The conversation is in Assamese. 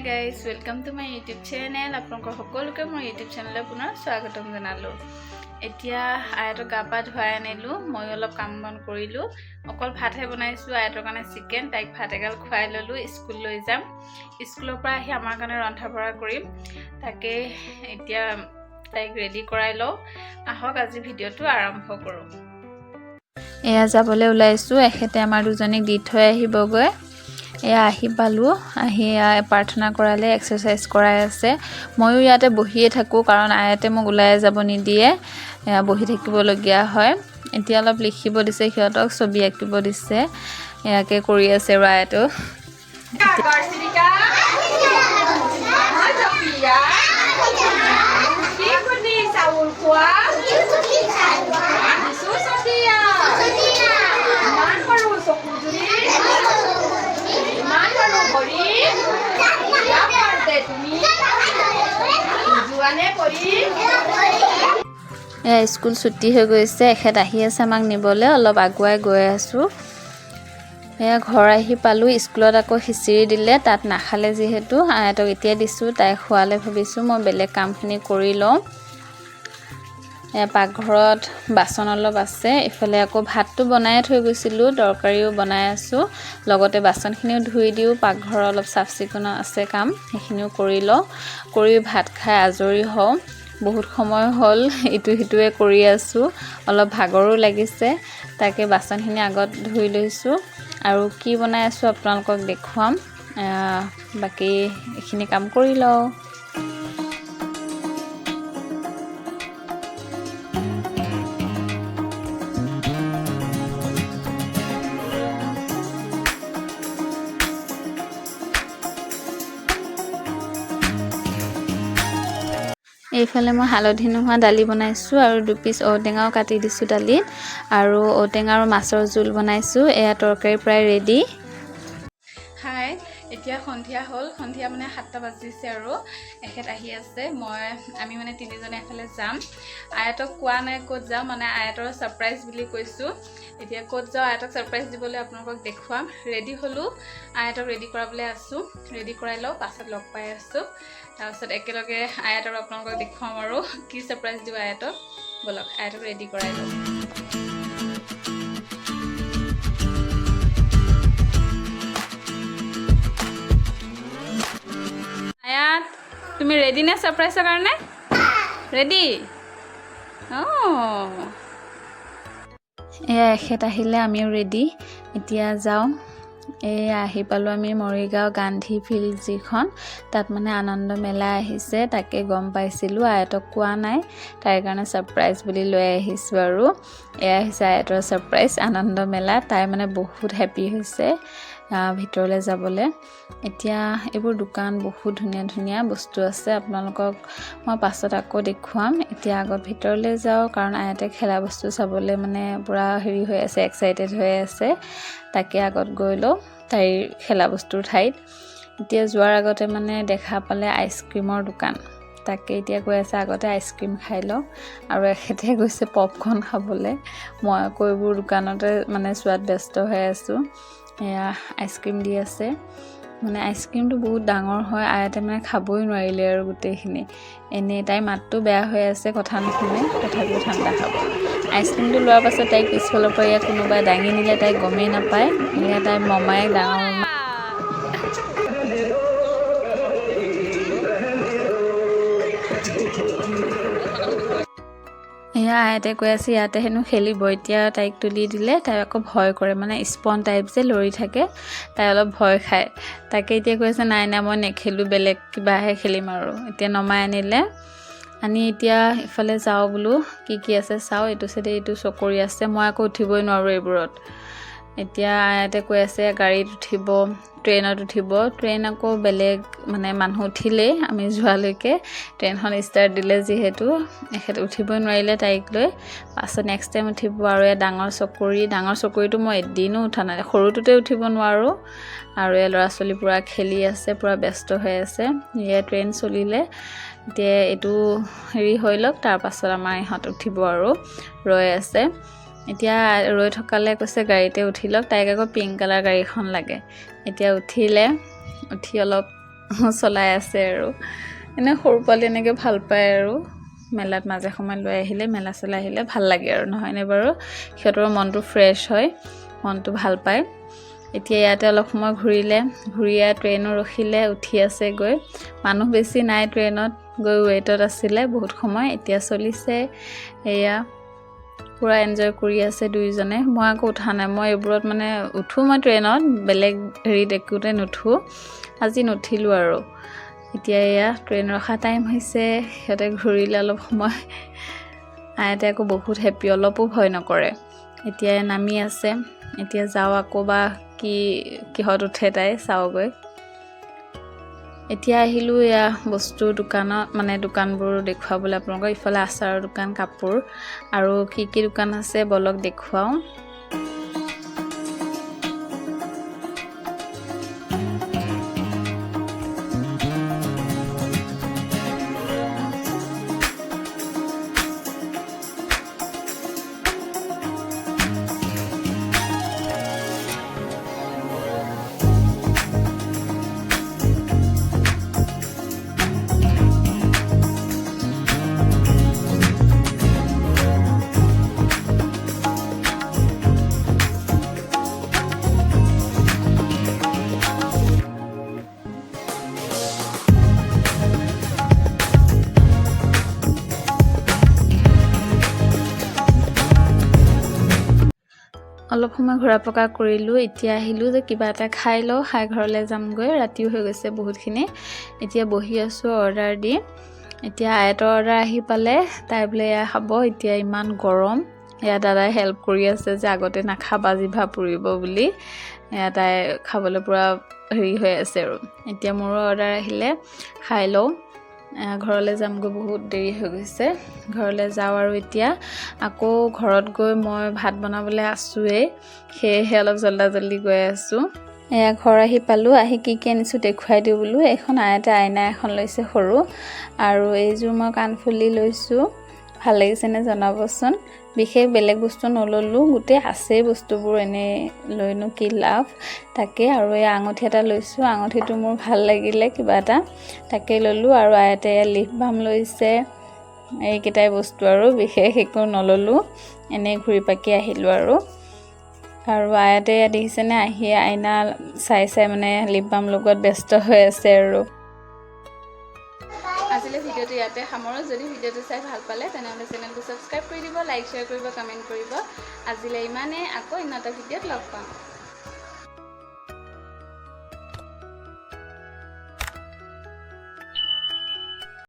guys, welcome to my YouTube channel. আপোনালোক সকলোকে মই YouTube channel পুনৰ স্বাগতম জনালো। এতিয়া আয়তৰ গাপা ধুৱাই আনিলো, মই অলপ কাম বন কৰিলো। অকল ভাতহে বনাইছো, আয়তৰ কাৰণে চিকেন, তাইক ভাত এগাল খুৱাই ললো, স্কুল লৈ যাম। স্কুলৰ পৰা আহি আমাৰ কাৰণে ৰন্ধা বঢ়া কৰিম। তাকে এতিয়া তাইক ৰেডি কৰাই লও। আহক আজি ভিডিওটো আৰম্ভ কৰো। এয়া যাবলৈ ওলাইছো, এখেতে আমাৰ দুজনীক দি থৈ আহিবগৈ। এয়া আহি পালো, আহি প্ৰাৰ্থনা কৰালে, এক্সাৰসাইজ কৰাই আছে। ময়ো ইয়াতে বহিয়ে থাকো কাৰণ আয়াতে মোক ওলাই যাব নিদিয়ে, বহি থাকিবলগীয়া হয়। এতিয়া অলপ লিখিব দিছে, সিহঁতক ছবি আঁকিব দিছে, এয়াকে কৰি আছে আয়াতো। স্কুল ছুটি হৈ গৈছে, এখেত আহি আছে আমাক নিবলৈ, অলপ আগুৱাই গৈ আছো। এয়া ঘৰ আহি পালো, স্কুলত আকৌ খিচিৰি দিলে, তাত নাখালে যিহেতু আয়াতক এতিয়া দিছো, তাই খোৱালে ভাবিছো মই বেলেগ কামখিনি কৰি লওঁ। পাকঘৰত বাচন অলপ আছে, ইফালে আকৌ ভাতটো বনাই থৈ গৈছিলো, তৰকাৰীও বনাই আছো, লগতে বাচনখিনিও ধুই দিও। পাকঘৰ অলপ চাফ চিকুণ আছে কাম, সেইখিনিও কৰি লওঁ। কৰি ভাত খাই আজৰি হওঁ। বহুত সময় হ'ল ইটো সিটোৱে কৰি আছো, অলপ ভাগৰো লাগিছে। তাকে বাচনখিনি আগত ধুই লৈছো আৰু কি বনাই আছো আপোনালোকক দেখুৱাম। বাকি এইখিনি কাম কৰি লওঁ। এইফালে মই হালধি নোহোৱা দালি বনাইছো আৰু 2 পিচ ঔটেঙাও কাটি দিছো দালিত, আৰু ঔটেঙা আৰু মাছৰ জোল বনাইছো। এয়া তৰকাৰী প্ৰায় ৰেডি। হাই, এতিয়া সন্ধিয়া হ'ল, সন্ধিয়া মানে 7টা বাজিছে আৰু এখেত আহি আছে। আমি মানে তিনিজনে এফালে যাম। আয়াতক কোৱা নাই ক'ত যাম, মানে আয়াতৰ সাৰপ্ৰাইজ বুলি কৈছো। এতিয়া ক'ত যাওঁ আয়াতক সাৰপ্ৰাইজ দিবলৈ আপোনালোকক দেখুৱাম। ৰেডি হ'লো, আয়াতক ৰেডি কৰাবলৈ আছো, ৰেডি কৰাই লওঁ, পাছত লগ পাই আছো। তাৰপিছত একেলগে আয়াতক আপোনালোকক দেখুৱাম আৰু কি সাৰপ্ৰাইজ দিওঁ আয়াতক। বলক আয়াতক ৰেডি কৰাই লওঁ। আয়াত, তুমি ৰেডি নে সাৰপ্ৰাইজৰ কাৰণে? ৰেডি? এয়া এখেত আহিলে, আমিও ৰেডি। এতিয়া যাওঁ। আহি পালো আমি মৰিগাঁও গান্ধী ফিল্ড, যিখন তাত মানে আনন্দ মেলা আহিছে, তাকে গম পাইছিলো। আয়াতক কোৱা নাই, তাইৰ কাৰণে সাৰপ্ৰাইজ বুলি লৈ আহিছো। আৰু এয়া আহিছে আয়াতৰ সাৰপ্ৰাইজ, আনন্দ মেলা। তাই মানে বহুত হেপী হৈছে ভিতৰলৈ যাবলৈ। এতিয়া এইবোৰ দোকান, বহুত ধুনীয়া ধুনীয়া বস্তু আছে, আপোনালোকক মই পাছত আকৌ দেখুৱাম। এতিয়া আগত ভিতৰলৈ যাওঁ কাৰণ আয়াতে খেলা বস্তু চাবলৈ মানে পুৰা হেৰি হৈ আছে, এক্সাইটেড হৈ আছে। তাকে আগত গৈ লওঁ তাইৰ খেলা বস্তুৰ ঠাইত। এতিয়া যোৱাৰ আগতে মানে দেখা পালে আইচক্ৰীমৰ দোকান, তাকে এতিয়া গৈ আছে আগতে আইচক্ৰীম খাই লওঁ। আৰু এখেতে গৈছে পপকৰ্ণ খাবলৈ, মই আকৌ এইবোৰ দোকানতে মানে চোৱাত ব্যস্ত হৈ আছো। এয়া আইচক্ৰীম দি আছে, মানে আইচক্ৰীমটো বহুত ডাঙৰ হয়, আয়াতে মানে খাবই নোৱাৰিলে আৰু গোটেইখিনি। এনেই তাইৰ মাতটো বেয়া হৈ আছে, কথা নুশুনে, তথাপিও ঠাণ্ডা খাব। আইচক্ৰীমটো লোৱাৰ পাছত তাইক পিছফালৰ পৰা ইয়াত কোনোবাই দাঙি নিলে, তাইক গমেই নাপায়। এয়া তাইৰ মমায়েক, ডাঙৰ মমায়েক। এয়া আয়াতে কৈ আছে ইয়াতে হেনো খেলিব। এতিয়া তাইক তুলি দিলে, তাই আকৌ ভয় কৰে, মানে স্পন টাইপ যে লৰি থাকে, তাই অলপ ভয় খায়। তাকে এতিয়া কৈ আছে নাই নাই মই নেখেলোঁ, বেলেগ কিবাহে খেলিম। আৰু এতিয়া নমাই আনিলে, আনি এতিয়া ইফালে যাওঁ বোলো, কি কি আছে চাওঁ। এইটো চাইডে এইটো চকৰি আছে, মই আকৌ উঠিবই নোৱাৰোঁ এইবোৰত। এতিয়া আয়াতে কৈ আছে গাড়ীত উঠিব, ট্ৰেইনত উঠিব। ট্ৰেইন আকৌ বেলেগ মানে মানুহ উঠিলেই, আমি যোৱালৈকে ট্ৰেইনখন ষ্টাৰ্ট দিলে যিহেতু এখেত উঠিবই নোৱাৰিলে তাইক লৈ। পাছত নেক্সট টাইম উঠিব। আৰু ডাঙৰ চকৰিটো মই এদিনো উঠা নাই, সৰুটোতে উঠিব নোৱাৰোঁ। আৰু ল'ৰা ছোৱালী পূৰা খেলি আছে, পূৰা ব্যস্ত হৈ আছে। ট্ৰেইন চলিলে, এতিয়া এইটো হেৰি হৈ লওক, তাৰপাছত আমাৰ ইহঁত উঠিব আৰু ৰৈ আছে। এতিয়া ৰৈ থকালে কৈছে গাড়ীতে উঠি লওক, তাইক আকৌ পিংক কালাৰ গাড়ীখন লাগে। এতিয়া উঠিলে, উঠি অলপ চলাই আছে আৰু এনে সৰু পোৱালি এনেকৈ ভাল পায় আৰু মেলাত মাজে সময়ে লৈ আহিলে মেলা চলাই আহিলে ভাল লাগে আৰু নহয়নে বাৰু সিহঁতৰ মনটো ফ্ৰেছ হয় মনটো ভাল পায় এতিয়া ইয়াতে অলপ সময় ঘূৰিলে ঘূৰিয়া ট্ৰেইনো ৰখিলে উঠি আছে গৈ মানুহ বেছি নাই ট্ৰেইনত গৈ ৱেটত আছিলে বহুত সময় এতিয়া চলিছে এয়া পুৰা এনজয় কৰি আছে দুইজনে মই আকৌ উঠা নাই মই এইবোৰত মানে উঠো মই ট্ৰেইনত বেলেগ হেৰিত একোতে নুঠো আজি নুঠিলোঁ আৰু এতিয়া এয়া ট্ৰেইন ৰখা টাইম হৈছে সিহঁতে ঘূৰিলে অলপ সময় আইতে আকৌ বহুত হেপী অলপো ভয় নকৰে এতিয়া নামি আছে এতিয়া যাওঁ আকৌ বা কিহত উঠে তাই চাওগৈ এতিয়া আহিলোঁ এয়া বস্তু দোকানত মানে দোকানবোৰ দেখুৱাবলৈ আপোনালোকক ইফালে আচাৰৰ দোকান কাপোৰ আৰু কি দোকান আছে বলক দেখুৱাওঁ অলপ সময় ঘূৰা পকা কৰিলোঁ এতিয়া আহিলোঁ যে কিবা এটা খাই লওঁ খাই ঘৰলৈ যামগৈ ৰাতিও হৈ গৈছে বহুতখিনি এতিয়া বহি আছোঁ অৰ্ডাৰ দি এতিয়া আয়তৰ অৰ্ডাৰ আহি পালে তাই বোলে এয়া খাব এতিয়া ইমান গৰম এয়া দাদাই হেল্প কৰি আছে যে আগতে নাখাবা জিভা পুৰিব বুলি এয়া তাই খাবলৈ পূৰা হেৰি হৈ আছে আৰু এতিয়া মোৰো অৰ্ডাৰ আহিলে খাই লওঁ ঘৰলৈ যামগৈ বহুত দেৰি হৈ গৈছে ঘৰলৈ যাওঁ আৰু এতিয়া আকৌ ঘৰত গৈ মই ভাত বনাবলৈ আছোঁৱেই সেয়েহে অলপ জল্দি গৈ আছোঁ এয়া ঘৰ আহি পালোঁ আহি কি আনিছোঁ দেখুৱাই দিওঁ বোলো এখন আইনা এখন লৈছে সৰু আৰু এইযোৰ মই কাণফুলি লৈছোঁ ভাল লাগিছেনে জনাবচোন বিশেষ বেলেগ বস্তু নললোঁ গোটেই আছেই বস্তুবোৰ এনেই লৈনো কি লাভ তাকে আৰু এই আঙুঠি এটা লৈছোঁ আঙুঠিটো মোৰ ভাল লাগিলে কিবা এটা তাকে ল'লোঁ আৰু আইতে লিপ বাম লৈছে এইকেইটাই বস্তু আৰু বিশেষ একো নললোঁ এনেই ঘূৰি পাকি আহিলোঁ আৰু আইতে দেখিছেনে আহি আইনা চাই মানে লিপ বাম লগত ব্যস্ত হৈ আছে আৰু আজিলৈ ভিডিঅ'টো ইয়াতে সামৰোঁ যদি ভিডিঅ'টো চাই ভাল পালে তেনেহ'লে চেনেলটো ছাবস্ক্ৰাইব কৰি দিব লাইক শ্বেয়াৰ কৰিব কমেণ্ট কৰিব আজিলৈ ইমানেই আকৌ অন্য এটা ভিডিঅ'ত লগ পাম